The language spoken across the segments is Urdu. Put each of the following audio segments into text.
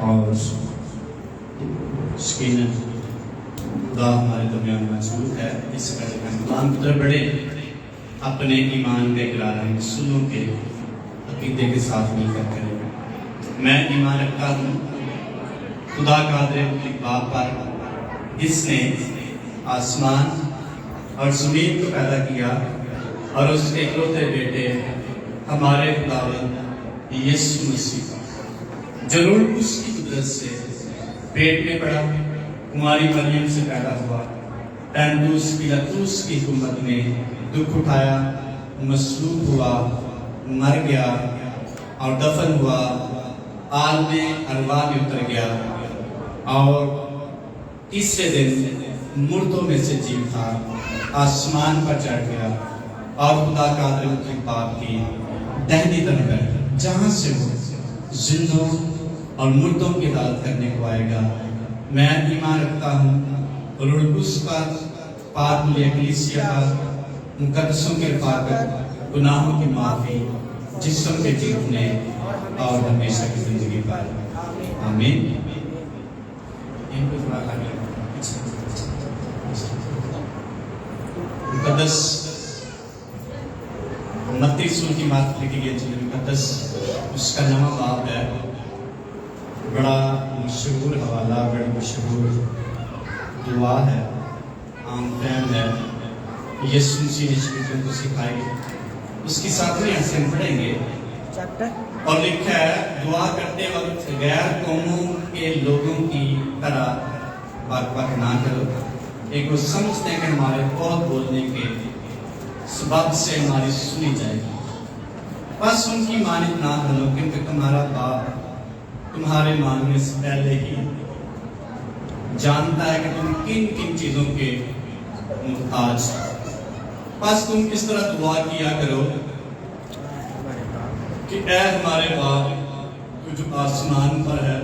اور یقیناً خدا ہمارے درمیان موجود ہے، اس کا ہم ادھر بڑے اپنے ایمان کے اقرار رسولوں کے عقیدے کے ساتھ مل کر کریں گے۔ میں ایمان رکھتا ہوں خدا قادر مطلق باپ پر، جس نے آسمان اور زمین کو پیدا کیا، اور اس کے اکلوتے بیٹے ہمارے خداوند یسوع مسیح جو روح القدس کی قدرت سے پیٹ میں پڑا، کماری مریم سے پیدا ہوا، پینتوس پیلاطس کی حکومت میں دکھ اٹھایا، مصلوب ہوا، مر گیا اور دفن ہوا، عالم ارواح میں اتر گیا، اور تیسرے دن مردوں میں سے جی اٹھا، آسمان پر چڑھ گیا، اور خدا قادر مطلق باپ کی دہنی طرف بیٹھا، جہاں سے وہ زندوں اور مردوں کی عدالت کرنے کو آئے گا۔ میں ایمان رکھتا ہوں روح القدس پر، پاک ملی کلیسیا پر، مقدسوں کی رفاقت، گناہوں کی معافی، جسم کے جیتنے اور ہمیشہ کی زندگی پر۔ آمین۔ مقدس متی رسول کی بات لکھی گئی ہے، مقدس اس کا نواں باب ہے، بڑا مشہور حوالہ، بڑی مشہور دعا ہے، عام فہم ہے، یسوع مسیح نے شاگردوں کو سکھائی۔ اس کی 7ویں آیت سے ہم پڑھیں گے، اور لکھا ہے دعا کرتے وقت غیر قوموں کے لوگوں کی طرح بک بک نہ کرو۔ ایک وہ سمجھتے ہیں کہ ہمارے بہت بولنے کے سبب سے ہماری سنی جائے گی، بس ان کی مانت نہ کرو، کیونکہ تمہارا باپ تمہارے مانگنے سے پہلے ہی جانتا ہے کہ تم کن کن چیزوں کے محتاج ہو۔ بس تم اس طرح دعا کیا کرو کہ اے ہمارے باپ جو آسمان پر ہے،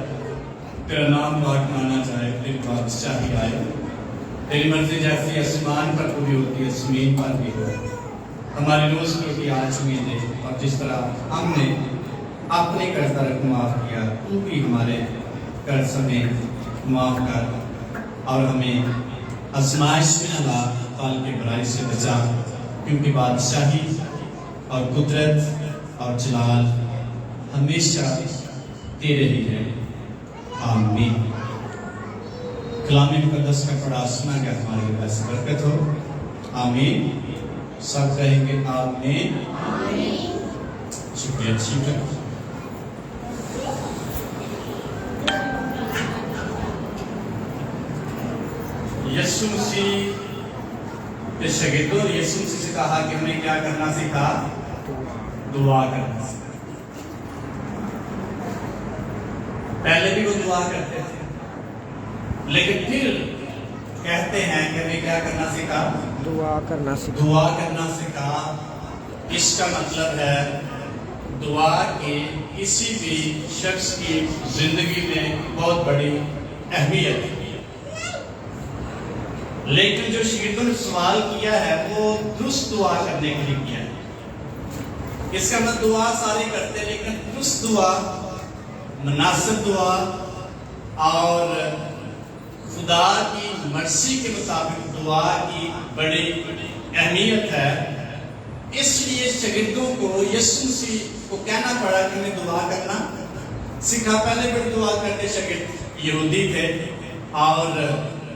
تیرا نام پاک مانا جائے، تیری بادشاہی آئے، تیری مرضی جیسی آسمان پر پوری ہوتی ہے زمین پر بھی ہو۔ ہماری روز کی روٹی آج ہمیں دے، اور جس طرح ہم نے اپنے قرض داروں معاف کیا، تو بھی ہمارے قرض ہمیں معاف کر، اور ہمیں آزمائش میں نہ لا، بلکہ برائی سے بچا، کیونکہ بادشاہی اور قدرت اور جلال ہمیشہ تیرے ہی ہے۔ آمین۔ کلام مقدس کا پڑھا سنا گیا ہمارے لیے بس برکت ہو۔ آمین۔ سب کہیں گے آمین۔ شکریہ، شکریہ۔ یسوع مسیح کے شاگردوں نے یسوع مسیح سے کہا کہ ہمیں کیا کرنا سیکھا؟ دعا کرنا سیکھا۔ پہلے بھی وہ دعا کرتے تھے، لیکن پھر کہتے ہیں کہ ہمیں کیا کرنا سیکھا؟ دعا کرنا سیکھا۔ دعا کرنا سیکھا۔ اس کا مطلب ہے دعا کی کسی بھی شخص کی زندگی میں بہت بڑی اہمیت ہے، لیکن جو شاگردوں نے سوال کیا ہے وہ درست دعا کرنے کے لیے کیا ہے۔ اس کا مطلب دعا سارے کرتے ہیں، لیکن درست دعا، مناسب دعا اور خدا کی مرضی کے مطابق دعا کی بڑی اہمیت ہے۔ اس لیے شاگردوں کو یسوع مسیح کو کہنا پڑا کہ انہیں دعا کرنا سکھا۔ پہلے بڑی دعا کرتے شاگرد یہودی تھے، اور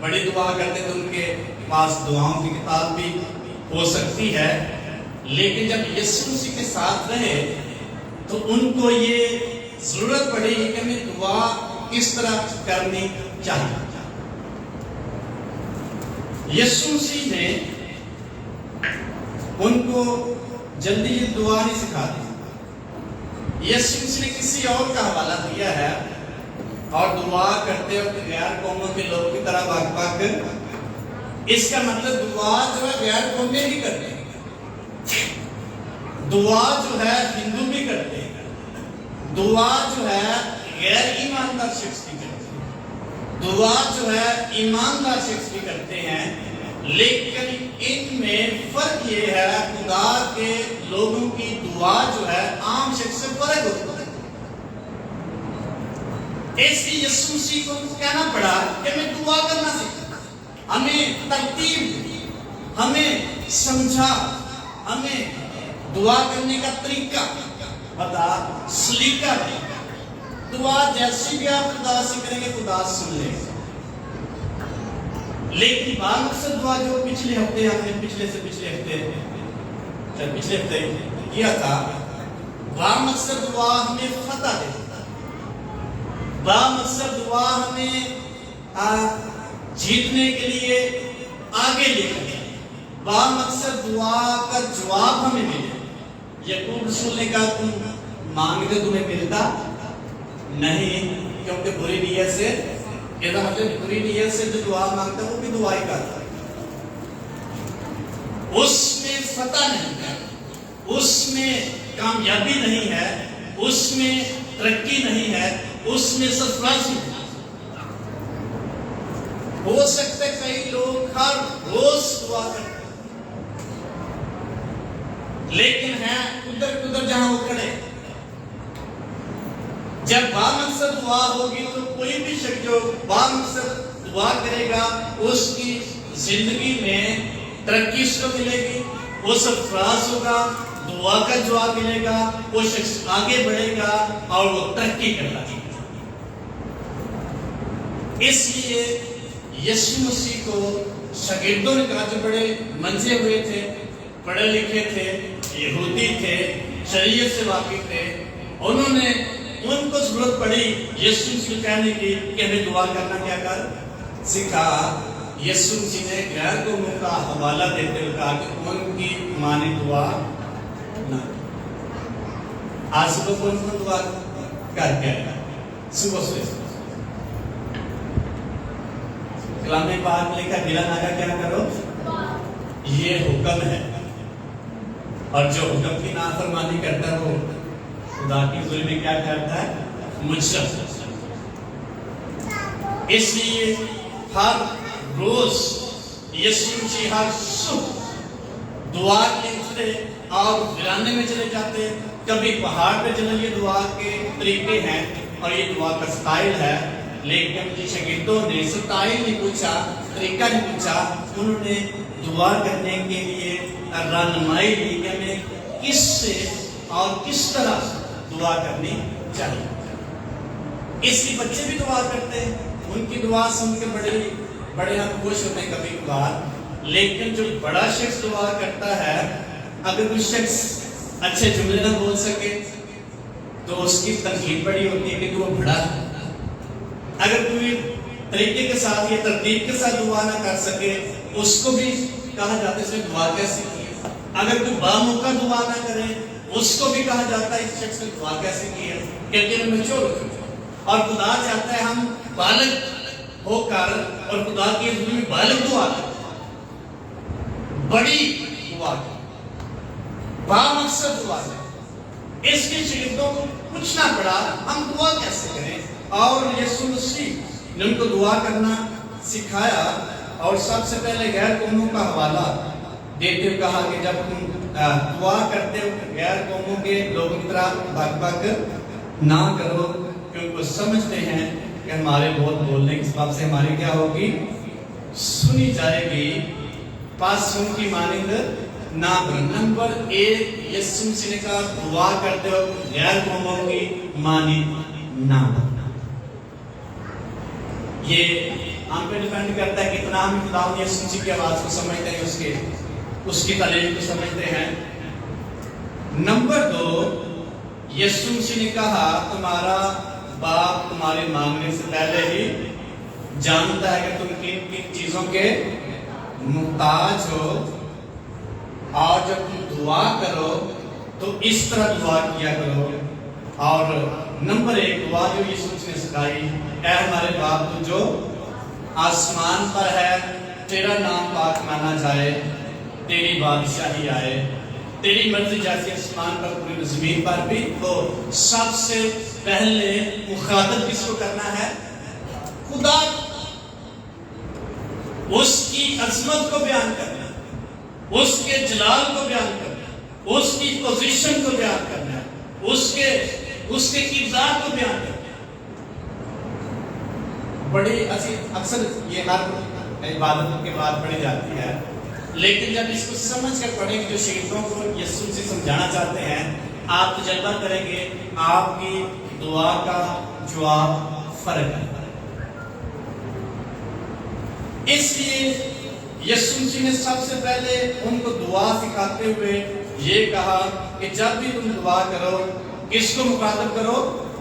بڑی دعا کرتے تو ان کے پاس دعاؤں کی کتاب بھی ہو سکتی ہے، لیکن جب یسوع مسیح کے ساتھ رہے تو ان کو یہ ضرورت پڑی کہ ہمیں دعا کس طرح کرنی چاہیے۔ یسوع مسیح نے ان کو جلدی دعا نہیں سکھا دی۔ یسوع مسیح نے کسی اور کا حوالہ دیا ہے، اور دعا کرتے وقت غیر قوموں کے لوگ کی طرح بک بک، اس کا مطلب دعا جو ہے غیر قومی بھی کرتے ہیں، دعا جو ہے ہندو بھی کرتے ہیں، دعا جو ہے غیر ایماندار شخص بھی کرتے ہیں، دعا جو ہے ایماندار شخص بھی کرتے ہیں، لیکن ان میں فرق یہ ہے خدا کے لوگوں کی دعا جو ہے عام شخص سے فرق ہوتا ہے۔ اس لیے یسوع مسیح کو کہنا پڑا کہ ہمیں دعا کرنا سیکھا، ہمیں ترتیب، ہمیں سمجھا، ہمیں دعا کرنے کا طریقہ بتا، سلیقہ دے۔ دعا جیسی بھی آپ خدا سے کریں گے خدا سن لے گا، لیکن بامقصد دعا جو پچھلے ہفتے ہم نے پچھلے ہفتے کیا تھا، بامقصد دعا ہمیں فتح دے، بامقصد دعا ہمیں جیتنے کے لیے آگے لے کر جائے، بامقصد دعا کا جواب ہمیں ملے۔ یعقوب رسول نے کہا تم مانگتے تمہیں ملتا نہیں، کیونکہ بری نیت سے، یہ مطلب بری نیت سے جو دعا مانگتا ہے وہ بھی دعا ہی کرتا ہے، اس میں فتح نہیں ہے، اس میں کامیابی نہیں ہے، اس میں ترقی نہیں ہے، اس میں سرفرازی نہیں۔ ہو سکتا ہے کئی لوگ ہر روز دعا کرتے ہیں، لیکن ہے ادھر جہاں وہ کھڑے۔ جب بامقصد دعا ہوگی تو کوئی بھی شخص جو بامقصد دعا کرے گا اس کی زندگی میں ترقی اس کو ملے گی، وہ سرفراز ہوگا، دعا کا جواب ملے گا، وہ شخص آگے بڑھے گا اور وہ ترقی کرتا ہے۔ اس لیے یسوع مسیح کو شاگردوں نے کہا، جو بڑے منجے ہوئے تھے، پڑھے لکھے تھے، یہودی تھے، شریعت سے واقف تھے، انہوں نے ان کو ضرورت پڑی یسوع مسیح کہنے کی کہ ہمیں دعا کرنا کیا کر سکھا۔ یسوع مسیح نے غیر قوموں کا حوالہ دیتے ہوئے کہا کہ ان کی مانی دعا نہ۔ آج صبح کون دعا کر کے آئے؟ صبح سے کلام پاک میں لکھا گلا ناگا کیا کرو، یہ حکم ہے، اور جو حکم کی نافرمانی کرتا ہے وہ خدا کی حضوری میں کیا کرتا ہے، مجرم۔ اس لیے ہر روز یسوع مسیح ہر صبح دعا کے اٹھتے اور ویرانے میں چلے جاتے، کبھی پہاڑ پہ چلے، یہ دعا کے طریقے ہیں اور یہ دعا کا سٹائل ہے۔ لیکن شاگردوں نے سٹائل نہیں پوچھا، طریقہ نہیں پوچھا، انہوں نے دعا کرنے کے لیے رہنمائی دی کہ ہمیں کس سے اور کس طرح دعا کرنی چاہیے۔ اس لیے بچے بھی دعا کرتے ہیں، ان کی دعا سن کے بڑے ہم خوش ہوتے ہیں کبھی کبھار، لیکن جو بڑا شخص دعا کرتا ہے، اگر کوئی شخص اچھے جملے نہ بول سکے تو اس کی تنقید بڑی ہوتی ہے کہ وہ بڑا ہے۔ اگر کوئی طریقے کے ساتھ یا ترتیب کے ساتھ دعا نہ کر سکے اس کو بھی کہا جاتا ہے اس نے دعا کیسے کی ہے۔ اگر کوئی باموقع دعا نہ کرے اس کو بھی کہا جاتا ہے اس شخص نے دعا کیسے کی ہے، کہتے ہیں میچور ہو چکے۔ اور خدا چاہتا ہے ہم بالغ ہو کر اور خدا کی حضوری میں بالغ دعا کریں، بڑی دعا کریں، بامقصد دعا کریں۔ اس کے شاگردوں کو پوچھنا پڑا ہم دعا کیسے کریں، اور یسوع مسیح نے ان کو دعا کرنا سکھایا، اور سب سے پہلے غیر قوموں کا حوالہ دیتے ہوئے کہا کہ جب تم دعا کرتے ہو غیر قوموں کے لوگوں کی طرح بک بک نہ کرو، کیونکہ وہ سمجھتے ہیں کہ ہمارے بہت بولنے کے سبب سے ہماری کیا ہوگی، سنی جائے گی، پاس ان کی مانند نہ کرو۔ نمبر 1 یسوع مسیح نے کہا دعا کرتے ہو غیر قوموں کی مانند نہ کرو۔ یہ ہم پہ ڈیپینڈ کرتا ہے کتنا ہم خداوند یسوع مسیح کی آواز کو سمجھتے ہیں، اس کی تعلیم کو سمجھتے ہیں۔ نمبر 2 یسوع مسیح نے کہا تمہارا باپ تمہارے مانگنے سے پہلے ہی جانتا ہے کہ تم کن کن چیزوں کے محتاج ہو، اور جب تم دعا کرو تو اس طرح دعا کیا کرو۔ اور نمبر 1 دعا جو یسوع مسیح نے سکھائی، اے ہمارے باپ تو جو آسمان پر ہے، تیرا نام پاک مانا جائے، تیری بادشاہی آئے، تیری مرضی جیسی آسمان پر پوری زمین پر بھی ہو۔ سب سے پہلے مخاطب کس کو کرنا ہے؟ خدا، اس کی عظمت کو بیان کرنا، اس کے جلال کو بیان کرنا، اس کی پوزیشن کو بیان کرنا، اس کے کردار کو بیان کرنا۔ بڑی اکثر یہ ہر عبادت کے بعد پڑھی جاتی ہے، لیکن جب اس کو سمجھ کر پڑھیں گے، جو شہیدوں کو یسوع سے سمجھانا چاہتے ہیں، آپ تجربہ کریں گے آپ کی دعا کا جواب فرق ہے۔ اس لیے یسوع مسیح نے سب سے پہلے ان کو دعا سکھاتے ہوئے یہ کہا کہ جب بھی تم دعا کرو، کس کو مخاطب کرو؟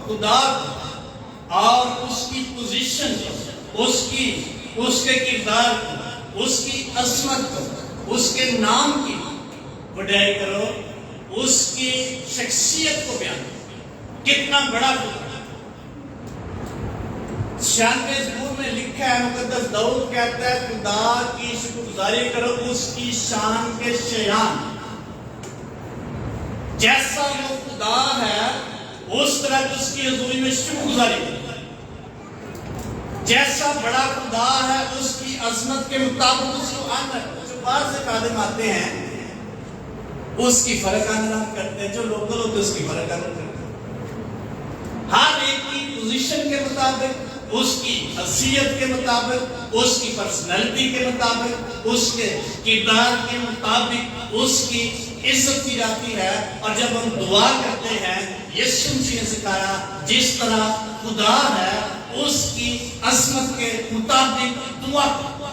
خدا کو، اور اس کی پوزیشن کو، اس کے کردار کو، اس کی عظمت کو، اس کے نام کی بڑائی کرو، اس کی شخصیت کو بیان کرو، کتنا بڑا خدا۔ 96 زبور میں لکھا ہے، مقدس داؤد کہتا ہے خدا کی شکر گزاری کرو، اس کی شان کے شیان۔ جیسا وہ خدا ہے اس طرح اس کی حضوری میں شکر گزاری کرو۔ جیسا بڑا خدا ہے اس کی عظمت کے مطابق اس کو آنر، جو باہر سے خادم آتے ہیں اس کی فرق آنر کرتے ہیں، جو لوکل ہوتے اس کی فرق آنر کرتے ہیں۔ ہر ایک کی پوزیشن کے مطابق، اس کی حیثیت کے مطابق، اس کی پرسنالٹی کے مطابق، اس کے کردار کے مطابق اس کی عزت کی جاتی ہے۔ اور جب ہم دعا کرتے ہیں، یسوع مسیح نے سکھایا جس طرح خدا ہے اس کی عظمت کے مطابق دعا کرو۔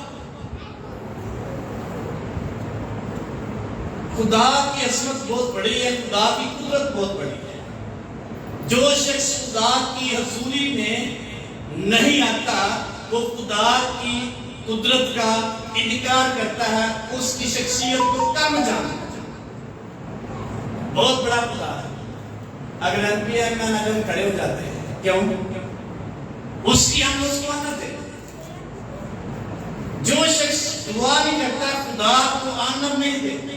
خدا کی عظمت بہت بڑی ہے، خدا کی قدرت بہت بڑی ہے۔ جو شخص خدا کی حضوری میں نہیں آتا وہ خدا کی قدرت کا انکار کرتا ہے، اس کی شخصیت کو کم جانتا ہے۔ بہت بڑا خدا ہے، اگر انبیاء میں ہم کھڑے ہو جاتے ہیں، کیوں؟ اس کی ہم اس کو آنت ہے۔ جو شخص دعا نہیں کرتا خدا کو آنت نہیں دیتے،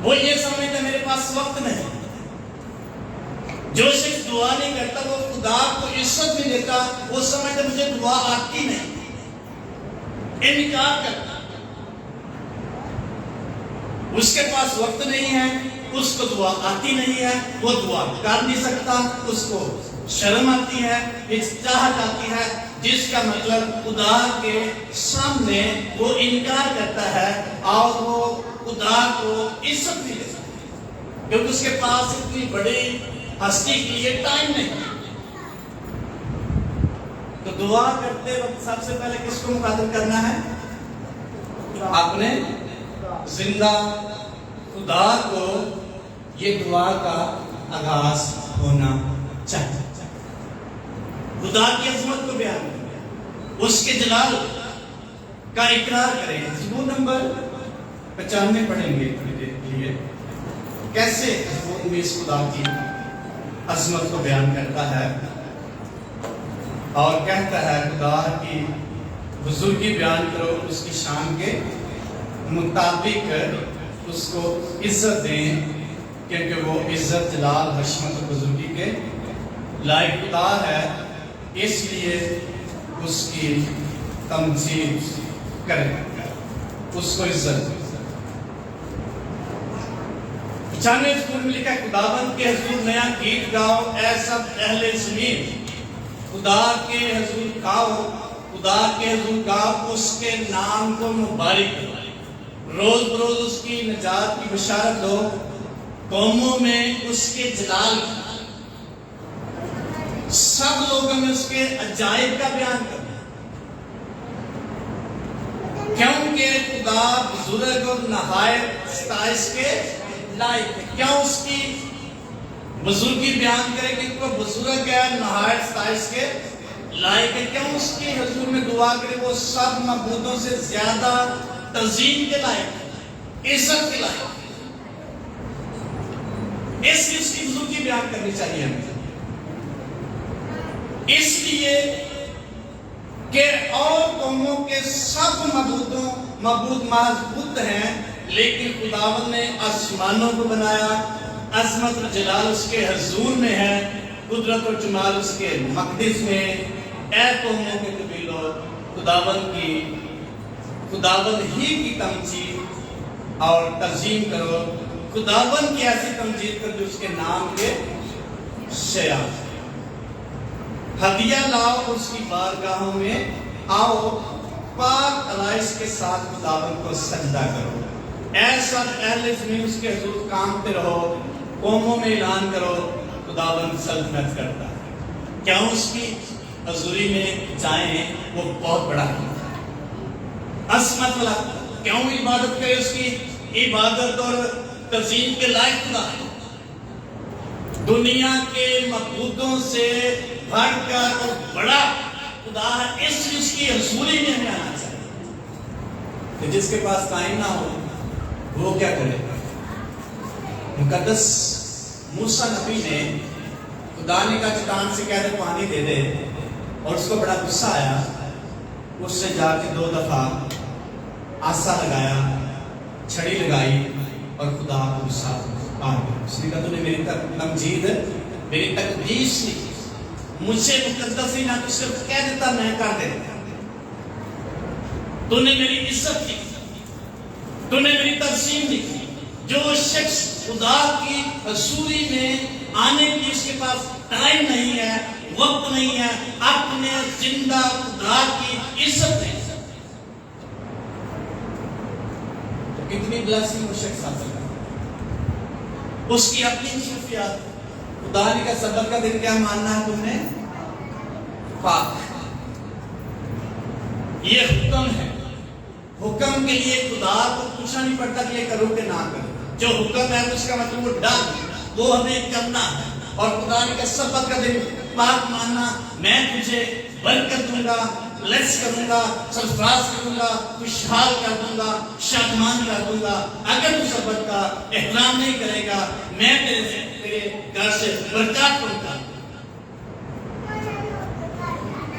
وہ یہ سمجھتا میرے پاس وقت نہیں۔ جو شخص دعا نہیں کرتا وہ خدا کو عزت نہیں دیتا، وہ سمجھتا مجھے دعا آتی نہیں، انکار کرتا، اس کے پاس وقت نہیں ہے، اس کو دعا آتی نہیں ہے، وہ دعا کر نہیں سکتا، اس کو شرم آتی ہے، ہچکچاہٹ آتی ہے، جس کا مطلب خدا کے سامنے وہ انکار کرتا ہے اور وہ خدا کو عزت نہیں دے سکتا، کیونکہ اس کے پاس اتنی بڑی ہستی کے لیے ٹائم نہیں۔ تو دعا کرتے وقت سب سے پہلے کس کو مخاطب کرنا ہے؟ اپنے زندہ خدا کو یہ دعا کا آغاز ہونا چاہیے۔ خدا کی عظمت کو بیان کریں، اس کے جلال کا اقرار کریں۔ زبور نمبر 95 پڑھیں گے تھوڑی دیر کے لیے، کیسے زبور میں اس خدا کی عظمت کو بیان کرتا ہے اور کہتا ہے خدا کی بزرگی بیان کرو، اس کی شان کے مطابق اس کو عزت دیں، کیونکہ وہ عزت، جلال، حشمت اور بزرگی کے لائق خدا ہے، اس لیے اس کی تمجید کریں، اس کو عزت دیں۔ 95 زبور میں لکھا ہے خداوند کے حضور نیا گیت گاؤ، اے سب اہل زمین، خدا کے حضور گاؤ، خدا کے حضور گاؤ، اس کے نام کو مبارک کرو، روز بروز اس کی نجات کی بشارت دو، قوموں میں اس کے جلال کا، سب لوگوں میں اس کے عجائب کا بیان کرو، کیونکہ خدا بزرگ اور نہایت ستائش کے لائق ہے۔ کیوں اس کی بزرگی بیان کرے؟ کہ وہ بزرگ ہے، نہایت ستائش کے لائق ہے۔ کیوں اس کی حضور میں دعا کرے؟ وہ سب معبودوں سے زیادہ تعظیم کے لائق ہے، عزت کے لائق ہے، اس لیے اس کی بزرگی بیان کرنی چاہیے ہمیں۔ اس لیے کہ اور قوموں کے سب معبود محض بت ہیں، لیکن خداوند نے آسمانوں کو بنایا، عظمت اور جلال اس کے حضور میں ہے، قدرت اور جمال اس کے مقدس میں۔ اے قوموں کے قبیلوں، خداوند ہی کی تمجید اور تعظیم کرو، خداوند کی ایسی تمجید کرو جو اس کے نام کے شیعہ۔ ہدیہ لاؤ اس کی بارگاہوں میں آؤ، پاک علائش کے ساتھ خداوند کو سجدہ کرو۔ ایسا اہل زمین اس کے حضور کامتے رہو، قوموں میں اعلان کرو خداوند سلطنت کرتا ہے۔ کیا اس کی حضوری میں جائیں؟ وہ بہت بڑا ہے، عظمت والا۔ کیوں عبادت کرے؟ اس کی عبادت اور تعظیم کے لائق خدا ہے، دنیا کے معبودوں سے بڑھ کر اور بڑا خدا ہے۔ اس لیے اس کی حضوری میں ہمیں آنا چاہیے کہ جس کے پاس ٹائم نہ ہو وہ کیا کرے؟ مقدس موسیٰ نبی نے خدا نے کہا چٹان سے کہہ دے پانی دے دے، اور اس کو بڑا غصہ آیا، اس سے جا کے 2 دفعہ آسا لگایا، چھڑی لگائی، اور خدا کو غصہ آ گیا۔ اس نے کہا تو نے میری تمجید، میری تقدیس نہیں کی، مجھ سے مقدس ہی نہ، تو صرف کہہ دیتا میں کر دیتا، تو نے میری عزت نہیں کی، تو نے میری تقسیم نہیں کی۔ جو شخص خدا کی حضوری میں آنے کی اس کے پاس ٹائم نہیں ہے، وقت نہیں ہے، اپنے زندہ خدا کی عزت نہیں، تو کتنی بلیسنگ وہ شخص حاصل کرتا۔ اس کی اپنی مصروفیات، خدا نے کہا سبت کا دن کیا ماننا ہے تم نے؟ پاک۔ یہ حکم ہے، حکم کے لیے خدا کو پوچھنا نہیں پڑتا کہ یہ کرو کہ نہ کرو، جو حکم ہے اس کا مطلب وہ ڈن، وہ ہمیں کرنا ہے۔ اور خدا نے کہا سبت کا دن پاک ماننا، میں تجھے برکت دوں گا، بلیس کروں گا، سرفراز کروں گا، خوشحال کر دوں گا، شادمان کر دوں گا۔ اگر تو سبت کا احترام نہیں کرے گا، میں تیرے گھر سے برکات کروں گا۔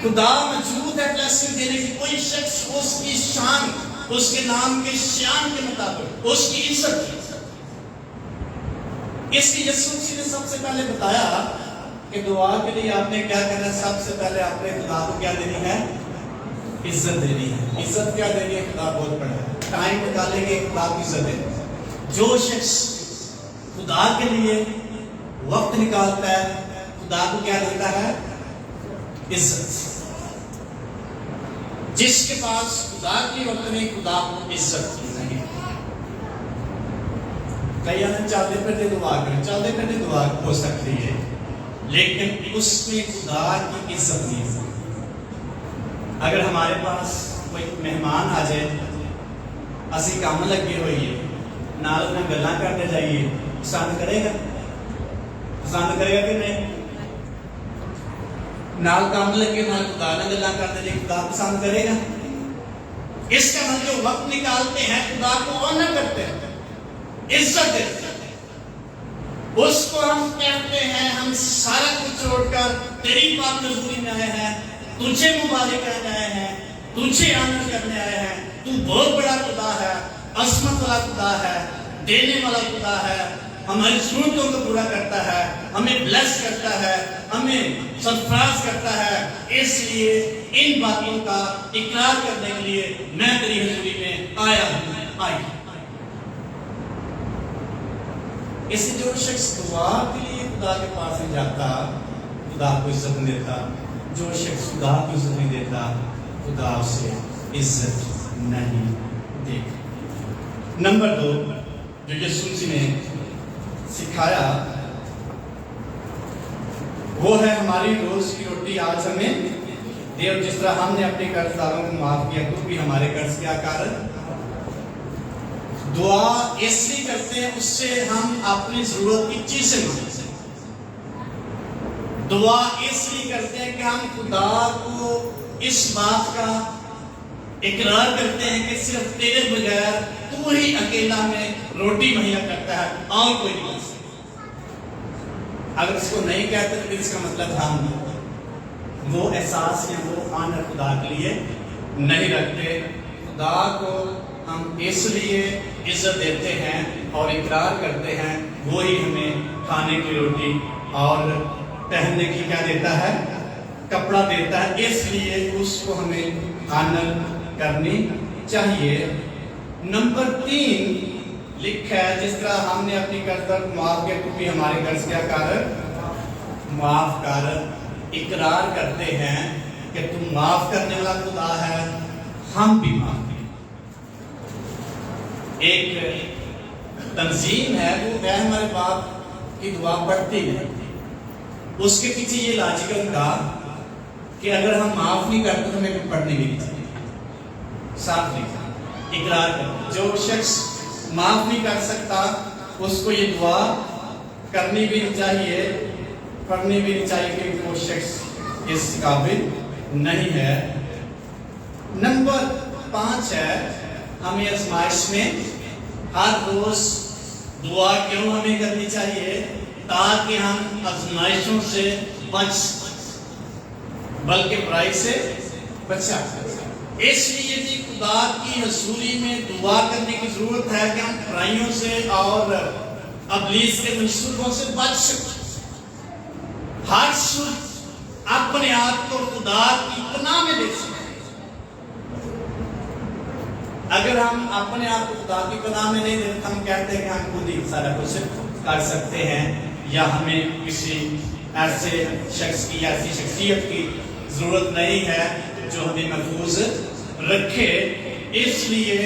خدا موجود ہے بلیسنگ دینے کی، کوئی شخص اس کی شان، اس کے نام کے شان کے مطابق اس کی عزت کی۔ اس لیے یسوع مسیح نے سب سے پہلے بتایا کہ دعا کے لیے آپ نے کیا کرنا ہے؟ سب سے پہلے آپ نے خدا کو کیا دینی ہے؟ عزت دینی ہے۔ عزت کیا دینی ہے؟ خدا بہت بڑا ہے، ٹائم نکالیں گے خدا کی عزت ہے۔ جو شخص خدا کے لیے وقت نکالتا ہے خدا کو کیا دیتا ہے؟ عزت۔ جس کے پاس خدا کی وقت نہیں، خدا کو عزت نہیں۔ کئی آدمی چلتے پھرتے دعا کریں، چلتے پھرتے دعا ہو سکتی ہے، لیکن اس میں خدا کی عزت نہیں ہے۔ اگر ہمارے پاس کوئی مہمان آ جائے، اسی کام لگے ہوئی ہے، نال میں گلاں کرتے جائیے، پسند کرے گا؟ پسند کرے گا کہ نہیں؟ نال کام لگے، نال خدا نہ گلاں کرتے جائیے، خدا پسند کرے گا؟ اس کا مطلب جو وقت نکالتے ہیں خدا کو آنر کرتے ہیں، عزت دیتے ہیں، اس کو ہم کہتے ہیں ہم سارا کچھ چھوڑ کر تیری پاک حضوری میں آئے ہیں، تجھے مبارک کرنے آئے ہیں، تجھے آنر کرنے آئے ہیں، تو بہت بڑا خدا ہے، عظمت والا خدا ہے، دینے والا خدا ہے، ہماری ضرورتوں کو پورا کرتا ہے، ہمیں بلیس کرتا ہے، ہمیں سرفراز کرتا ہے۔ اس لیے ان باتوں کا اقرار کرنے کے لیے میں تیری حضوری میں آیا ہوں، آئی۔ اس سے جو شخص دعا کے لیے خدا کے پاس نہیں جاتا خدا کو عزت نہیں دیتا، جو شخص خدا کو عزت نہیں دیتا خدا اسے عزت نہیں دے گا۔ نمبر 2 جو یسوع مسیح نے سکھایا وہ ہے ہماری روز کی روٹی آج ہمیں دے، اور جس طرح ہم نے اپنے قرض داروں کو معاف کیا تو بھی ہمارے قرض کیا کر۔ دعا اس لیے کرتے ہیں اس سے ہم اپنی ضرورت کی چیزیں مانگتے ہیں۔ دعا اس لیے کرتے ہیں کہ ہم خدا کو اس بات کا اقرار کرتے ہیں کہ صرف تیرے بغیر تو ہی اکیلا ہمیں روٹی مہیا کرتا ہے اور کوئی نہیں کر سکتا۔ اگر اس کو نہیں کہتے تو اس کا مطلب ہم وہ احساس یا وہ آنر خدا کے لیے نہیں رکھتے۔ خدا کو ہم اس لیے عزت دیتے ہیں اور اقرار کرتے ہیں وہی ہمیں کھانے کی روٹی اور پہننے کی کیا دیتا ہے؟ کپڑا دیتا ہے، اس لیے اس کو ہمیں آنر کرنی چاہیے۔ نمبر 3 لکھا ہے جس طرح ہم نے اپنی قرض کو معاف کیا تو بھی ہمارے قرض کیا کر معاف کر۔ اقرار کرتے ہیں کہ تم معاف کرنے والا خدا ہے، ہم بھی معاف کریں۔ ایک تنظیم ہے وہ اے ہمارے باپ کی دعا پڑھتی ہے، اس کے پیچھے یہ لاجیکل تھا کہ اگر ہم معاف نہیں کرتے تو ہمیں پڑھنی بھی نہیں چاہیے۔ صاف لکھا اقرار کرو، جو شخص معاف نہیں کر سکتا اس کو یہ دعا کرنی بھی نہیں چاہیے، پڑھنی بھی نہیں چاہیے، کہ وہ شخص اس قابل نہیں ہے۔ نمبر 5 ہے ہمیں آزمائش میں ہر روز دعا کیوں ہمیں کرنی چاہیے؟ تاکہ ہم آزمائشوں سے بچ بلکہ برائی سے بچا۔ اس لیے بھی خدا کی حضوری میں دعا کرنے کی ضرورت ہے کہ ہم برائیوں سے اور ابلیس کے منصوبوں سے بچ سکیں، ہر صورت اپنے آپ کو خدا کی پناہ میں دے سکیں۔ اگر ہم اپنے آپ کو خدا کی پناہ میں نہیں دیتے، ہم کہتے ہیں کہ ہم خود ہی سارا کچھ کر سکتے ہیں، یا ہمیں کسی ایسے شخص کی یا ایسی شخصیت کی ضرورت نہیں ہے جو ہمیں محفوظ رکھے۔ اس لیے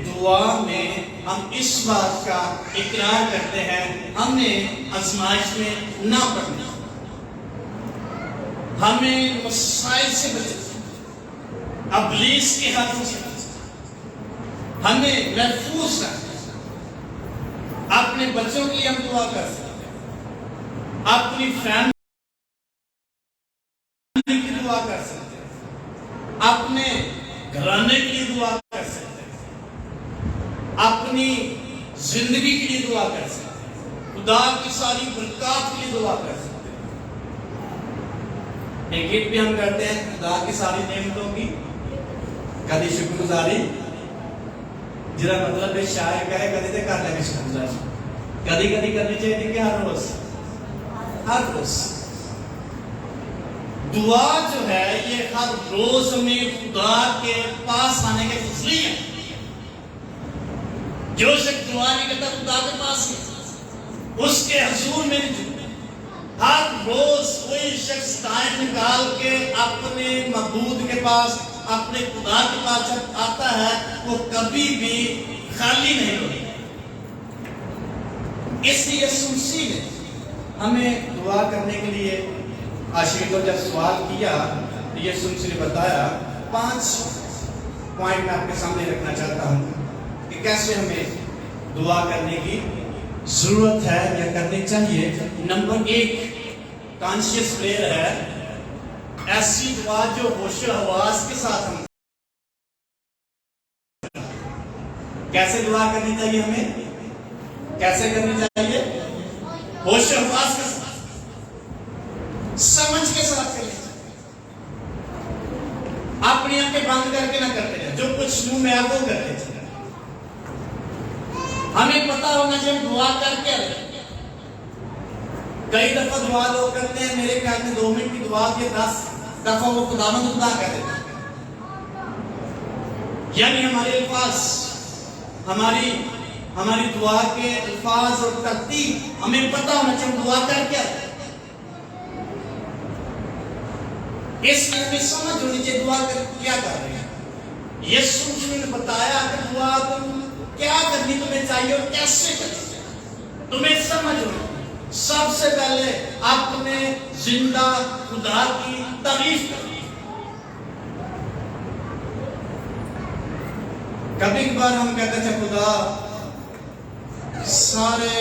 دعا میں ہم اس بات کا اقرار کرتے ہیں ہمیں آزمائش میں نہ پڑنا، ہمیں مسائل سے بچنا، ابلیس کے ہاتھوں سے بچنا، ہمیں محفوظ رکھنا۔ اپنے بچوں کے لیے ہم دعا کر سکتے ہیں، اپنی فیملی کی دعا کر سکتے ہیں، اپنے گھرانے کے لیے دعا کر سکتے ہیں، اپنی زندگی کے لیے دعا کر سکتے ہیں، خدا کی ساری برکات کے لیے دعا کر سکتے ہیں۔ ایک گیت بھی ہم کرتے ہیں خدا کی ساری نعمتوں کی کدی شکر گزاری، جرا مطلب ہے شاعر کہے کدی تے کر لے شکر گزاری، کدی کدی کرنی چاہیے کہ ہر روز، ہر روز۔ دعا جو ہے یہ ہر روز میں خدا کے پاس آنے کے فضلی ہے۔ جو شخص دعا نہیں کرتا خدا کے پاس نہیں، اس کے حضور میں نہیں۔ ہر روز کوئی شخص ٹائم نکال کے اپنے معبود کے پاس، اپنے خدا کے پاس جب آتا ہے وہ کبھی بھی خالی نہیں ہوتا۔ اس لیے یسوع مسیح نے ہمیں دعا کرنے کے لیے عاشقوں کو جب سوال کیا تو یسوع مسیح نے بتایا، 5 پوائنٹ میں آپ کے سامنے رکھنا چاہتا ہوں کہ کیسے ہمیں دعا کرنے کی ضرورت ہے یا کرنی چاہیے۔ نمبر 1 کانشیس پریئر ہے، ایسی دعا جو ہوش و حواس کے ساتھ ہم۔ کیسے دعا کرنی چاہیے ہمیں؟ کیسے کرنی چاہیے؟ ہوش و حواس کے ساتھ، سمجھ کے ساتھ کرنی چاہیے، اپنی آنکھیں بند کر کے نہ کرتے ہیں، جو کچھ منہ میں ہے وہ کرتے ہیں۔ ہمیں پتا ہونا چاہیے دعا کر کے رہے۔ کئی دفعہ دعا لوگ کرتے ہیں، میرے خیال میں 2 منٹ کی دعا کے 10 دفعہ وہ خداوند خدا کہہ دیتے ہیں۔ یعنی ہمارے الفاظ، ہماری دعا کے الفاظ اور ترتیب ہمیں پتا ہونا چاہیے دعا کر کے رہے۔ اس لیے ہمیں سمجھ ہونی چاہیے دعا کیا کر رہے ہیں۔ یسوع مسیح نے بتایا کہ دعا تم کیا کرنی تمہیں چاہیے اور کیسے کرنی، تمہیں سمجھ ہونی۔ سب سے پہلے اپنے زندہ خدا کی تعریف کرنی۔ کبھی کبھار ہم کہتے ہیں خدا سارے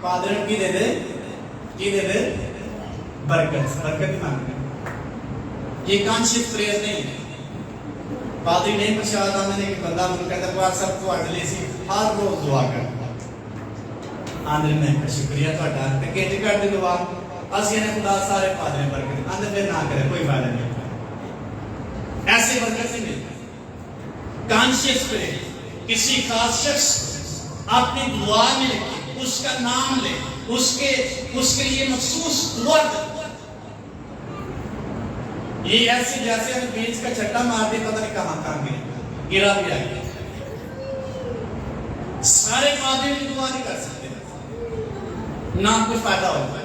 پادریوں کی دے دے برکت ہی مانگتے ہیں۔ یہ کانشیس پریئر نہیں ہے۔ پادری نہیں پچھاتا میں نے کہ بندہ من کہتا ہے سب کو اڈلی سی ہر روز دعا کر آندر میں شکریہ تھوڑا تے کہتے کرتے دعا اسی نے خدا سارے پادری برکت آندر پھر نہ کرے کوئی فائدہ نہیں، ایسے برکت نہیں ملتی۔ کانشیس پریئر کسی خاص شخص اپنی دعا میں لکھے، اس کا نام لے، اس کے لیے مخصوص دعا کرے۔ یہ ایسے جیسے ہمیں بیچ کا چھٹا مار دے پتہ نہیں کہاں گرا بھی آئے۔ سارے پادری بھی دعا نہیں کر سکتے، نہ کوئی فائدہ ہوتا ہے۔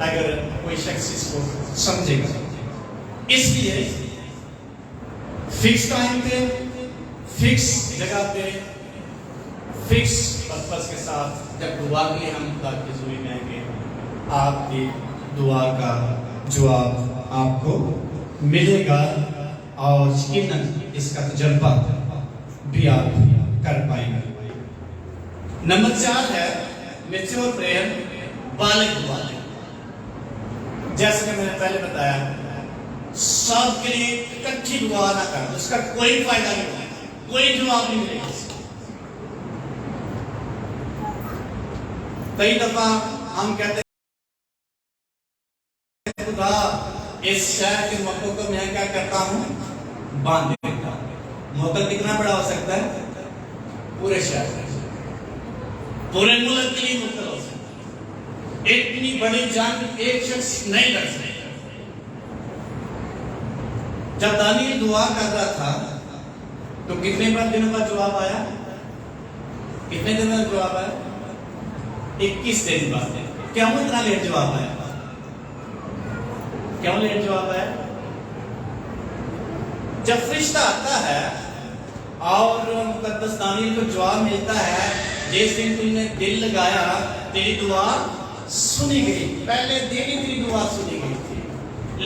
اگر کوئی شخص اس کو سمجھے گا. اس لیے فکس ٹائم پہ، فکس جگہ پہ، فکس پرپس کے ساتھ جب دعا کے لیے ہم خدا کی حضوری میں آئیں گے، آپ کی دعا کا جواب آپ کو ملے گا اور یقیناً اس کا تجربہ بھی آپ کر پائیں گے. نمبر 4 ہے میچور پریئر، بالغ دعا. جیسے کہ میں نے پہلے بتایا، سب کے لیے اکٹھی دعا نہ کر، اس کا کوئی فائدہ نہیں ہوگا، کوئی جواب نہیں ملے گا. کئی دفعہ ہم کہتے ہیں خدا اس شہر کے موقع کو میں کیا کرتا ہوں، باندھ دیتا ہوں. موقع کتنا بڑا ہو سکتا ہے؟ پورے شہر کا، پورے ملک کے لیے موقع ہو سکتا ہے. اتنی بڑی جنگ ایک شخص نہیں لڑ سکتا. جب دانیل دعا کر رہا تھا تو کتنے دنوں کا جواب آیا؟ کتنے دنوں کا جواب آیا؟ 21 دن بعد. کیوں اتنا لیٹ جواب آیا؟ کیوں لیٹ جواب آیا؟ جب فرشتہ آتا ہے اور مقدس دانیل کو جواب ملتا ہے، جس دن تم نے دل لگایا تیری دعا سنی گئی. پہلے دن ہی تیری دعا سنی گئی تھی،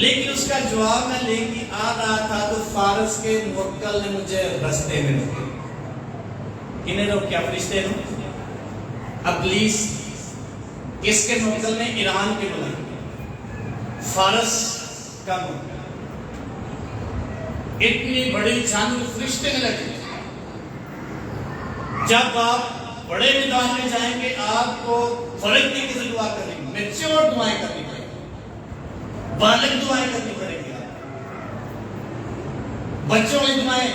لیکن اس کا جواب میں لے کے آ رہا تھا تو فارس کے موکل نے مجھے رستے میں روکا. کنہیں روکیا؟ فرشتے نے. ابلیس کس کے موکل نے؟ ایران کے ملک، فارس کا ملک. اتنی بڑی جنگ فرشتے نے لگی. جب آپ بڑے میدان میں جائیں گے، آپ کو فرق طریقے سے دعا کریں گے، میچور دعائیں کرنی پڑیں گی، بالغ دعائیں کرنی پڑیں گی. بچوں کی دعائیں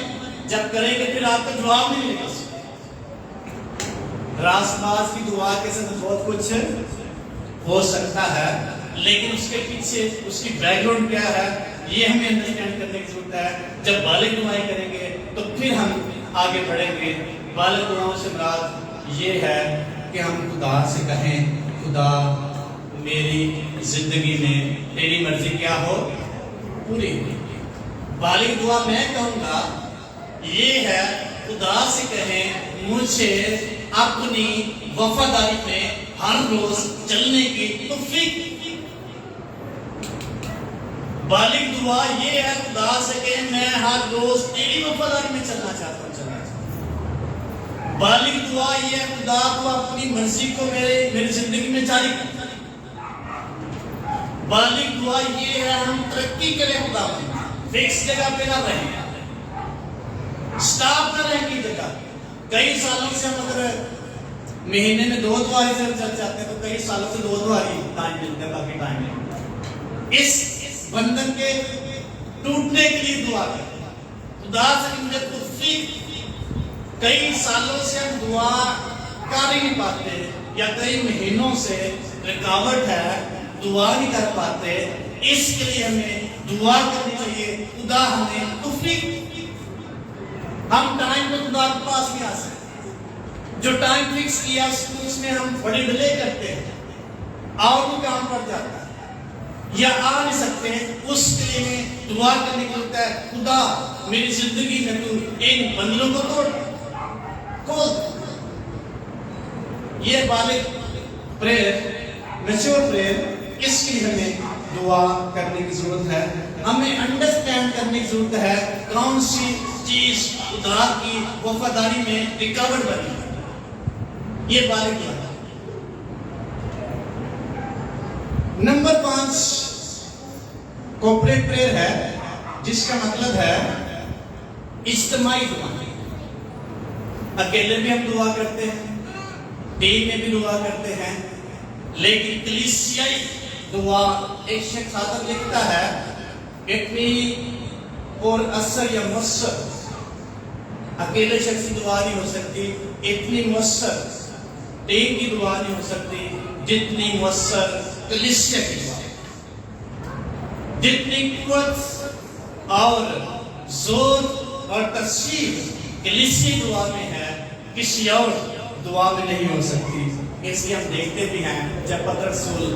جب کریں گے پھر آپ کو جواب نہیں ملے گا. راس باز کی دعا کے ساتھ بہت کچھ ہو سکتا ہے، لیکن اس کے پیچھے اس کی بیک گراؤنڈ کیا ہے یہ ہمیں انڈرسٹینڈ کرنے کی ضرورت ہے. جب بالغ دعائیں کریں گے تو پھر ہم آگے بڑھیں گے. بالغ دعاؤں سے مراد یہ ہے کہ ہم خدا سے کہیں، خدا میری زندگی میں تیری مرضی کیا ہو، پوری ہو. بالغ دعا میں کہوں گا یہ ہے، خدا سے کہیں مجھے اپنی وفاداری میں ہر روز چلنے کی توفیق. بالغ دعا یہ ہے، خدا سے کہیں میں ہر روز تیری وفاداری میں چلنا چاہتا ہوں. بالغ دعا یہ ہے، خدا کو اپنی مرضی کو میری زندگی میں جاری کرنا. بالغ دعا یہ ہے ہم ترقی کریں، خدا میں فکس جگہ پہ نہ رہیں، سٹاپ نہ رہیں کی جگہ. کئی سالوں سے ہم اگر مہینے میں 2 دعائیں سے چل جاتے ہیں تو کئی سالوں سے 2 دعائیں ٹائم ملتا ہے، باقی ٹائم نہیں. اس بندھن کے ٹوٹنے کے لیے دعا کریں. خدا سے مجھے توفیق. کئی سالوں سے ہم دعا کر ہی نہیں پاتے، یا کئی مہینوں سے رکاوٹ ہے، دعا نہیں کر پاتے. اس کے لیے ہمیں دعا کرنی چاہیے، خدا ہمیں توفیق. ہم ٹائم پہ خدا کے پاس نہیں آ سکتے. جو ٹائم فکس کیا اس میں ہم بڑے ڈیلے کرتے ہیں اور بھی کام پڑ جاتا ہے یا آ نہیں سکتے. اس کے لیے دعا کرنے کی ضرورت ہے، خدا میری زندگی میں تو ان بندلوں کو توڑ کھول. یہ بالغ پریئر، میچور پریئر، اس کے لیے ہمیں دعا کرنے کی ضرورت ہے. ہمیں انڈرسٹینڈ کرنے کی ضرورت ہے کون سی چیز خدا کی وفاداری میں رکاوٹ بنی ہے. یہ بالغ دعا. نمبر 5 کوپریٹ پریئر ہے، جس کا مطلب ہے اجتماعی دعا. اکیلے بھی ہم دعا کرتے ہیں، ٹیم میں بھی دعا کرتے ہیں، لیکن کلیسیائی دعا ایک شخص آدم لکھتا ہے اتنی اور اثر یا مؤثر اکیلے شخص کی دعا نہیں ہو سکتی، اتنی مؤثر ٹیم کی دعا نہیں ہو سکتی جتنی مؤثر کلیسیا کی دعا. جتنی قوت اور زور اور تشریف کلیسیا دعا میں ہے، کسی اور دعا میں نہیں ہو سکتی. اس لیے ہم دیکھتے بھی ہیں جب پترس رسول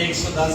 110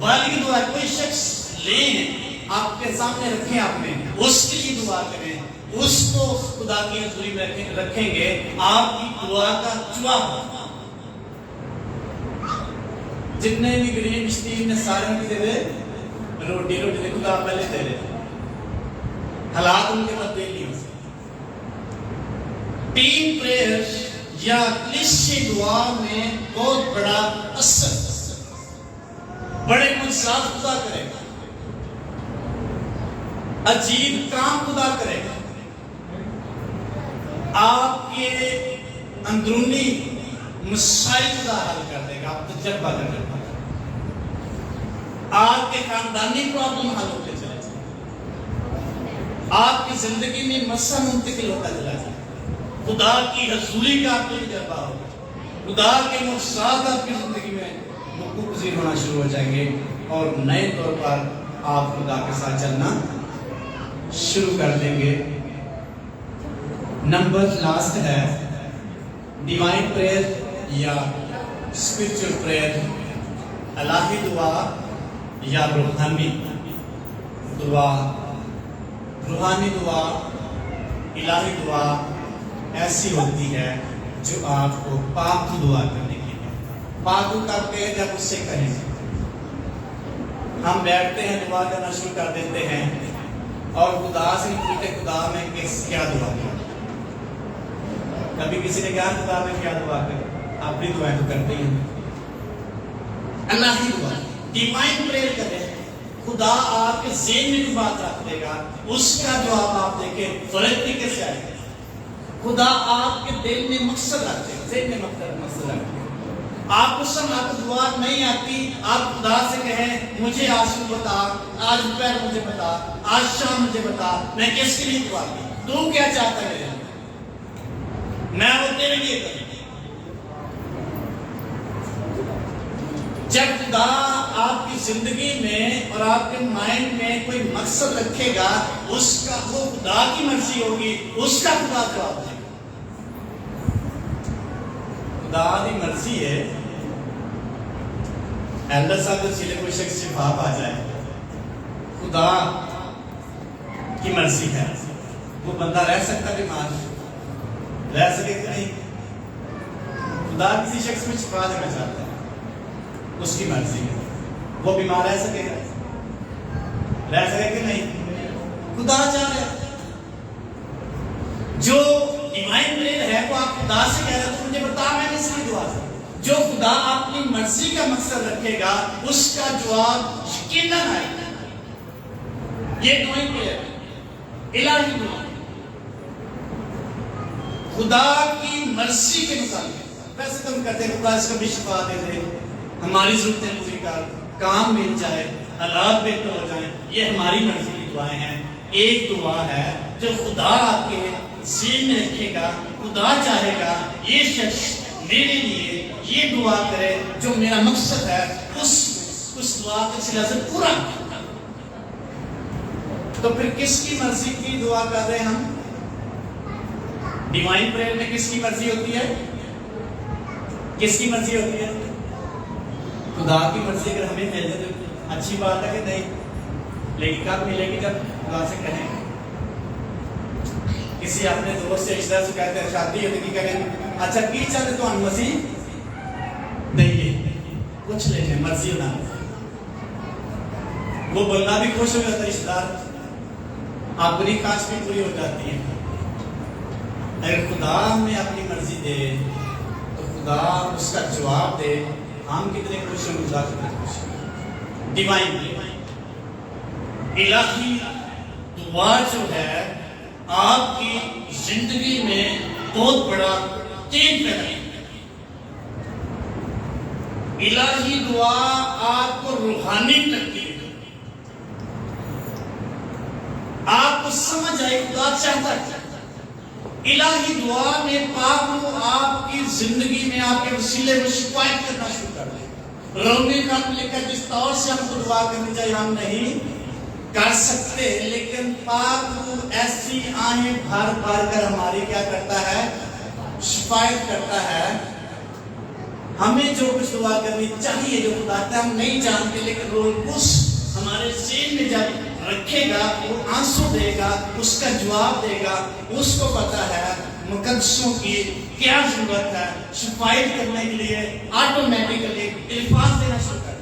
بالغ دعا کوئی شخص لیں آپ کے سامنے رکھیں، آپ نے اس کے لیے دعا کریں، اس کو خدا کی حضوری میں رکھیں گے، آپ کی دعا کا جواب جتنے بھی گرین اسٹیم نے سارے کی دے دے روٹی دے خدا پہلے دے دے، حالات ان کے تبدیل نہیں ہو سکتے۔ ٹیم پریئر یا کلیشے دعا میں بہت بڑا اثر، بڑے معجزات خدا کرے گا، عجیب کام خدا کرے گا، آپ کے اندرونی مسائل خدا حل کر دے گا، آپ تجربہ کر دے گا، آپ کے خاندانی پرابلم حل ہوتے چلے جائیں، آپ کی زندگی میں مسئلہ منتقل ہوتا چلا جائے، خدا کی حضوری کا آپ کو تجربہ ہوگا، خدا کے معجزات آپ کی زندگی میں وقوع پذیر ہونا شروع ہو جائیں گے، اور نئے طور پر آپ خدا کے ساتھ چلنا شروع کر دیں گے۔ نمبر لاسٹ ہے ڈیوائن پریئر یا اسپرچل پریئر، الہی دعا یا روحانی دعا۔ روحانی دعا، الہی دعا ایسی ہوتی ہے جو آپ کو پاک دعا کرنے کی ہے۔ پاک کرتے ہیں جب اس سے کہیں، ہم بیٹھتے ہیں دعا کرنا شروع کر دیتے ہیں اور خدا سے پوچھتے خدا میں کیا دعا کیا۔ کبھی کسی نے کہا خدا میں کیا دعا کر، اپنی دعائیں تو کرتے ہیں۔ الہی دعا ڈیوائن پریئر کریں، خدا آپ کے ذہن میں جو بات رکھ دے گا اس کا جواب آپ دیکھیں فرق طریقے سے آئے گا۔ خدا آپ کے دل میں مقصد رکھتے ہیں، ذہن میں مقصد رکھتے ہیں۔ آپ کو سمجھ آپ کو دعا نہیں آتی، آپ خدا سے کہیں مجھے آج صبح بتا، آج دوپہر مجھے بتا، آج شام مجھے بتا، میں کس کے لیے دعا کی، تو کیا چاہتا ہے میں وہ تیرے لیے کروں۔ جب خدا آپ کی زندگی میں اور آپ کے مائنڈ میں کوئی مقصد رکھے گا، اس کا وہ خدا کی مرضی ہوگی، اس کا خدا جواب دے گا۔ خدا کی مرضی ہے ایلڈر صاحب کو چلے کوئی شخص شفا پا جائے، خدا کی مرضی ہے وہ بندہ رہ سکتا بیمار، رہ سکے کہ نہیں؟ خدا کسی شخص میں شفا دینا چاہتا ہے، اس کی مرضی ہے، وہ بیمار رہ سکے گا، رہ سکے کہ نہیں؟ خدا چاہ رہا ہے۔ جو ڈیوائن پریئر ہے وہ آپ خدا سے کہہ رہے تو مجھے بتا میں کس کی دعا سے، جو خدا اپنی مرضی کا مقصد رکھے گا اس کا جواب یقیناً آئے گا۔ یہ ڈیوائن پریئر الہی دعا، خدا کی مرضی کے مطابق۔ ویسے تو ہم کہتے ہیں خدا اس کو بھی شفا دے دے، ہماری ضرورتیں پوری کر، کام مل جائے، حالات بہتر ہو جائیں، یہ ہماری مرضی کی دعائیں ہیں۔ ایک دعا ہے جو خدا آپ کے ذہن میں رکھے گا، خدا چاہے گا یہ شخص میرے لیے یہ دعا کرے، جو میرا مقصد ہے اس دعا کو صلہ سے پورا۔ تو پھر کس کی مرضی کی دعا کر رہے ہیں ہم؟ ڈیوائن پریئر میں کس کی مرضی ہوتی ہے؟ کس کی مرضی ہوتی ہے؟ خدا کی مرضی اگر ہمیں مل جائے تو اچھی بات ہے کہ نہیں، لیکن کب ملے گی؟ جب خدا سے کہیں۔ کسی اپنے دوست سے رشتہ سے کہتے ہیں شادی ہوتی کی کہیں اچھا کی چاہتے تو ہم مسیح دئیے، کچھ لے لیں، مرضی ہونا، وہ بندہ بھی خوش ہو جاتا ہے، رشتہ دار اپنی خواہش بھی پوری ہو جاتی ہے۔ اگر خدا ہمیں اپنی مرضی دے تو خدا اس کا جواب دے، ہم کتنے خوش ہیں، خدا کتنے خوش ہیں۔ ڈیوائن الہی دعا جو ہے آپ کی زندگی میں بہت بڑا چینج پیدا کرے۔ الہی دعا آپ کو روحانی تبدیلی دے، آپ کو سمجھ آئے خدا چاہتا ہے۔ الہی دعا میں پاک روح آپ کی زندگی میں آپ کے وسیلے میں شفایت کرنا شروع کر دے۔ رومی کا لکھا جس طور سے ہم کو دعا کرنی چاہیے ہم نہیں کر سکتے، لیکن پاک روح ایسی آہیں بھر بھر کر ہماری کیا کرتا ہے؟ شفایت کرتا ہے۔ ہمیں جو کچھ دعا کرنی چاہیے جو خدا کا ہم نہیں جانتے، لیکن روح القدس ہمارے ذہن میں جب رکھے گا وہ آنسو دے گا، اس کا جواب دے گا. اس کو پتا ہے مقدسوں کی کیا ضرورت ہے. شفایت کرنے کے لیے آٹومیٹکلی الفاظ دینا شروع کر.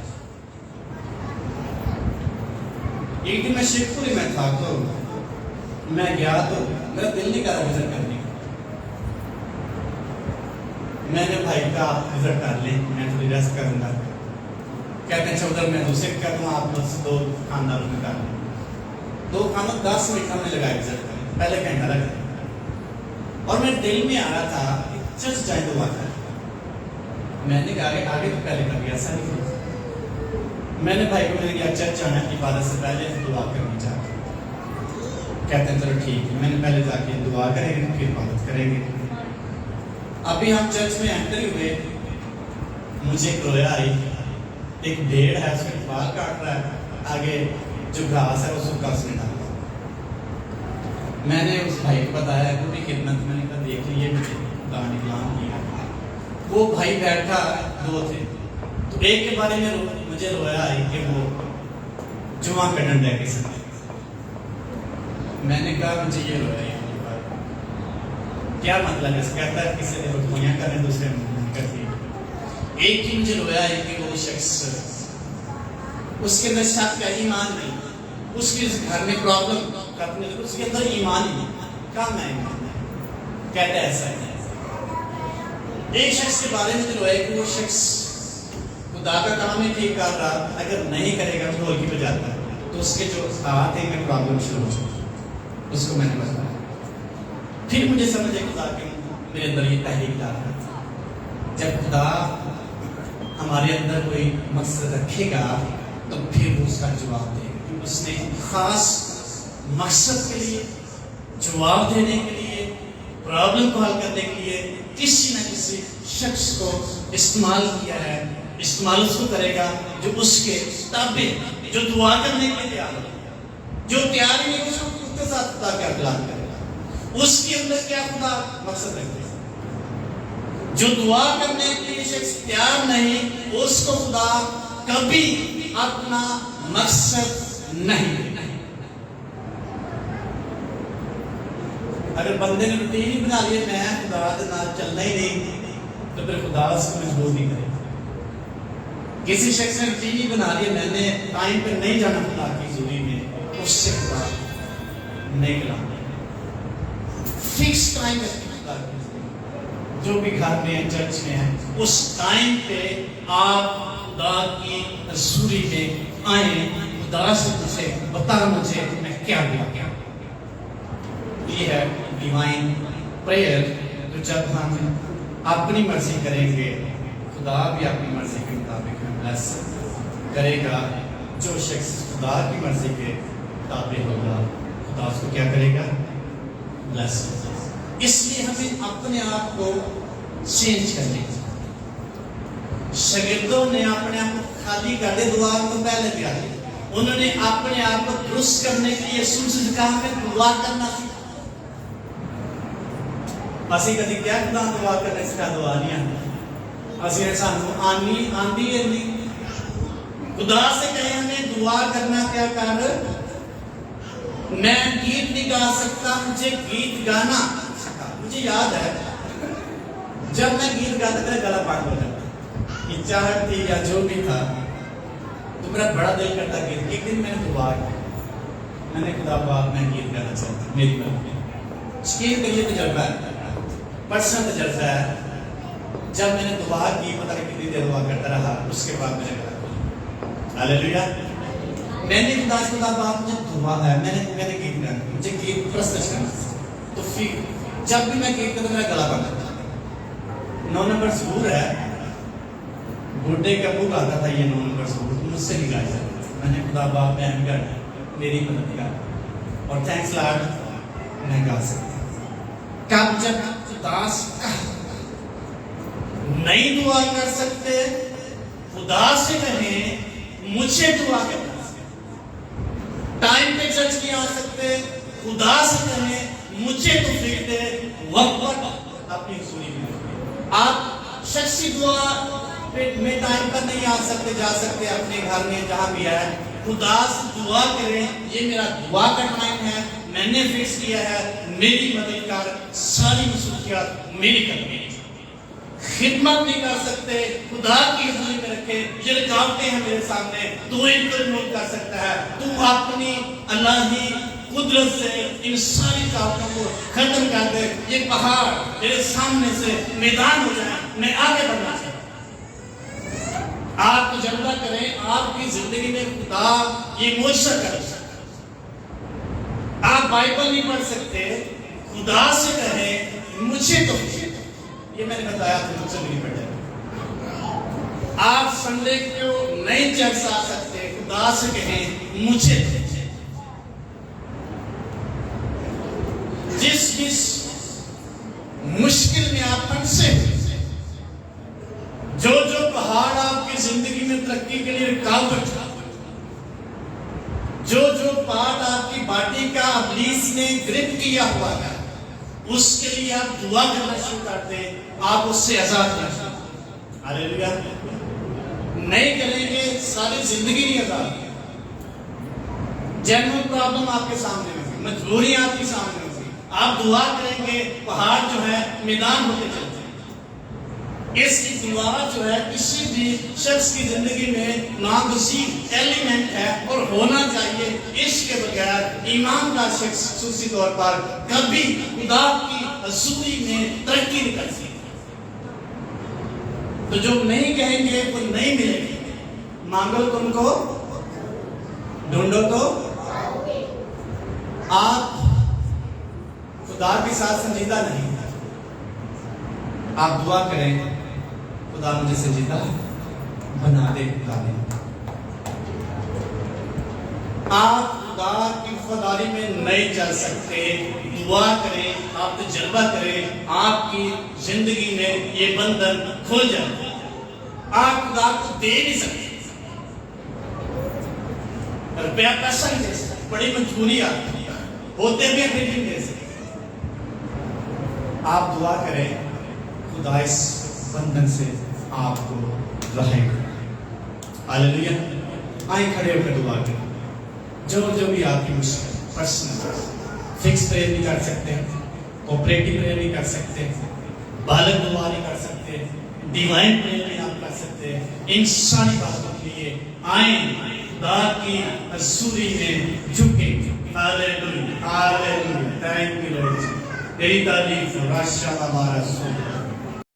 ایک دن میں شیخ پوری میں تھا تو میں گیا تو میرا دل نہیں کرا وزٹ کرنے کا. میں نے بھائی کا آپ وزٹ کر لیں، میں تھوڑی ریسٹ کروں گا. کہتے ہیں چودھر میں دوسرے کہتا ہوں آپ لوگ سے 2 خاندانوں میں کر لیں. 2 خاندان 10 منٹ ہم نے لگائے وزٹ کرنے، پہلے گھنٹہ لگا. اور میرے دل میں آ رہا تھا کہ چرچ جائے دعا کر. میں نے کہا کہ آگے تو پہلے کبھی ایسا نہیں کیا. میں نے بھائی کو میں نے کہا چرچ جانا عبادت سے پہلے دعا کرنی چاہتے. کہتے ہیں چلو ٹھیک ہے، میں نے پہلے جا کے دعا کریں گے پھر عبادت کریں گے. ابھی ہم چرچ میں انٹر ہوئے، مجھے ایک رویا آئی. ایک بھیڑ ہے، اس میں بال کاٹ رہا ہے، آگے جو گھاس ہے وہ سوکھا اس نے ڈالا. میں نے اس بھائی کو بتایا وہ بھی خدمت میں نے کہا دیکھ لیے مجھے دان اکلام کیا. وہ بھائی بیٹھا 2 تھے تو ایک کے بارے میں مجھے رویا آئی کہ وہ جمعہ کا ڈنڈا کے ساتھ. میں نے کہا مجھے یہ رویا ہے کیا مطلب ہے؟ کہتا ہے کسی نے رکویاں کریں دوسرے میں کرتی. ایک ہی مجھے رویا ہے کہ وہ شخص اس کے اندر شک کا ایمان نہیں، اس کے گھر میں پرابلم کرنے اس کے اندر ایمان ہی نہیں. کام ہے ایمان کہتا ہے ایسا ہے. ایک شخص کے بارے میں مجھے رویا کہ وہ شخص خدا کا کام ہی ٹھیک کر رہا، اگر نہیں کرے گا تو ڈھولکی بجاتا ہے تو اس کے جو ہاتھ ہیں میں پرابلم شروع ہو جائے. اس کو میں نے بتایا. پھر مجھے سمجھے خدا کہ میرے اندر یہ تحریک ڈال رہا تھا. جب خدا ہمارے اندر کوئی مقصد رکھے گا تو پھر اس کا جواب دے گا. اس نے خاص مقصد کے لیے، جواب دینے کے لیے، پرابلم کو حل کرنے کے لیے کسی نہ کسی شخص کو استعمال کیا ہے. استعمال اس کو کرے گا جو اس کے تابع، جو دعا کرنے کے لیے تیار ہو. جو تیار ہی نہیں اس کے ساتھ خدا کیا پلان کرے گا، اس کے اندر کیا خدا مقصد رکھے گا. جو دعا کرنے کے لیے شخص تیار نہیں، اس کو خدا کبھی اپنا مقصد نہیں. اگر بندے نے روٹین ہی بنا لیے میں خدا کے نال چلنا ہی نہیں تو پھر خدا اس کو مجبور نہیں کرے. کسی شخص نے روٹین ہی بنا لیے میں نے ٹائم پہ نہیں جانا خدا کی حضوری میں، اس سے خدا نہیں کرانا. فکس ٹائم ہے خدا کی حضوری. جو بھی گھر میں ہیں، چرچ میں ہیں، اس ٹائم پہ آپ خدا کی حضوری میں آئیں. خدا سے مجھے بتا مجھے میں کیا کیا. یہ ہے ڈیوائن پریئر. تو جب ہم اپنی مرضی کریں گے خدا بھی اپنی مرضی کے مطابق ہمیں بلیس کرے گا. جو شخص خدا کی مرضی کے تابع ہوگا خدا اس کو کیا کرے گا؟ بلیس. اس لیے ہمیں اپنے آپ کو چینج کرنے کی. شاگردوں نے اپنے آپ کو خالی کر دیا دعا کو پہلے دیا. انہوں نے اپنے آپ کو درست کرنے کے لیے یسوع سے کہا ہمیں دعا کرنا سیکھا. اسی کدی کیا خدا دعا کرنے سکھا دعا نہیں آتی. اسی سانو آندی ہے نہیں. خدا سے کہیں ہمیں دعا کرنا کیا کر. میں گیت نہیں گا سکتا، مجھے گیت گانا سکھا. مجھے یاد ہے جب میں گیت گاتا میرا گلا پاک ہو جاتا. یہ چاہت تھی یا جو بھی تھا تو میرا بڑا دل کرتا گیت. ایک دن میں نے دعا کی، میں نے خدا باپ میں گیت گانا چاہتا ہوں. میری بات میں گیت کا یہ تجربہ ہے، پرسنل تجربہ ہے. جب میں نے دعا کی پتہ نہیں کتنی دیر دعا کرتا رہا، اس کے بعد میں نے کہا ہاللیلویا. میں نے خدا باپ مجھے دعا ہے، میں نے گیت گانا، مجھے گیت پرستش کرنا. تو پھر جب بھی میں گیت کرتا میرا گلا بند ہوتا. 9 نمبر ضرور ہے، بڈھے کا منہ آتا تھا یہ 9 نمبر ضرور مجھ سے نہیں گایا جاتا. میں نے خدا باپ میں اہم کرنا میری مدد کر اور تھینکس لاڈ میں گا سکتا. کب جب خدا سے نہیں دعا کر سکتے خدا سے کہیں مجھے دعا کرنا. ٹائم پہ چرچ نہیں آ سکتے خدا سے کہیں مجھے توفیق دے. وقت اپنی حضوری میں آپ شخصی دعا میں ٹائم پر نہیں آ سکتے جا سکتے اپنے گھر میں جہاں بھی ہے، خدا سے دعا کریں، یہ میرا دعا کا ٹائم ہے، میں نے فکس کیا ہے، میری مدد کر، ساری مصروفیات میری کرنی، خدمت نہیں کر سکتے، خدا کی حضوری میں رکھے، یہ رکاوٹیں ہیں میرے سامنے، تو ان کو رموو کر سکتا ہے، تو اپنی الہی قدرت سے ان ساری رکاوٹوں کو ختم کر دے، یہ پہاڑ میرے سامنے سے میدان ہو جائے، میں آگے بڑھنا چاہتا ہوں۔ آپ تجربہ کریں، آپ کی زندگی میں خدا یہ معجزہ کر سکتا ہے۔ آپ بائبل نہیں پڑھ سکتے، خدا سے کہیں مجھے تو یہ میں نے بتایا تھا، مجھ سے نہیں پڑھے۔ آپ سنڈے کو نہیں چرچ آ سکتے، خدا سے کہیں مجھے تو جس مشکل میں آپ پھنسے ہوئے، جو پہاڑ آپ کی زندگی میں ترقی کے لیے رکاوٹ، جو پارٹ آپ کی باڈی کا ابلیس نے گرپ کیا ہوا ہے، اس کے لیے آپ دعا کرنا شروع کر دیں، آپ اس سے آزاد ہونا شروع کر دیں۔ ہاللیلویہ۔ نہیں کریں گے ساری زندگی نہیں آزاد ہے۔ جنرل پرابلم آپ کے سامنے ہوگی، مجبوریاں آپ کے سامنے ہوگی، آپ دعا کریں گے، پہاڑ جو ہے میدان ہوتے چلتے ہیں۔ اس کی دعا جو ہے کسی بھی شخص کی زندگی میں ناگزیر ایلیمنٹ ہے اور ہونا چاہیے، اس کے بغیر ایمان کا شخص خصوصی طور پر کبھی خدا کی حضوری میں ترقی نہیں کر سکتا۔ تو جو نہیں کہیں گے وہ نہیں ملے گی، مانگو تم کو، ڈھونڈو تو آپ خدا کے ساتھ سنجیدہ نہیں، آپ دعا کریں خدا مجھے سنجیدہ بنا دے۔ خدا نے آپ خدا کی وفاداری میں نہیں چل سکتے، دعا کریں، آپ تجربہ کریں، آپ کی زندگی میں یہ بندھن کھل جائے۔ آپ خدا کو دے نہیں سکتے، روپیہ پیسہ نہیں دے سکتے، بڑی مجبوری آتی ہے، ہوتے بھی پھر نہیں دے سکتے۔ آپ دعا کریں، خدا اس بندھن سے آپ کو رہے گا۔ ہاللیلویہ۔ آئیں کھڑے ہو کر دعا کریں، جو بھی آپ کی مشکل پرسنل فکس پریئر نہیں کر سکتے، کوپریٹیو پریئر نہیں کر سکتے، بالغ دعا نہیں کر سکتے، ڈیوائن پریئر نہیں آپ کر سکتے، ان ساری باتوں کے لیے آئیں خدا کی حضوری میں جھکیں۔ ہاللیلویہ، ہاللیلویہ، تھینک یو لارڈ، تیری تعریف راشا ہمارا سو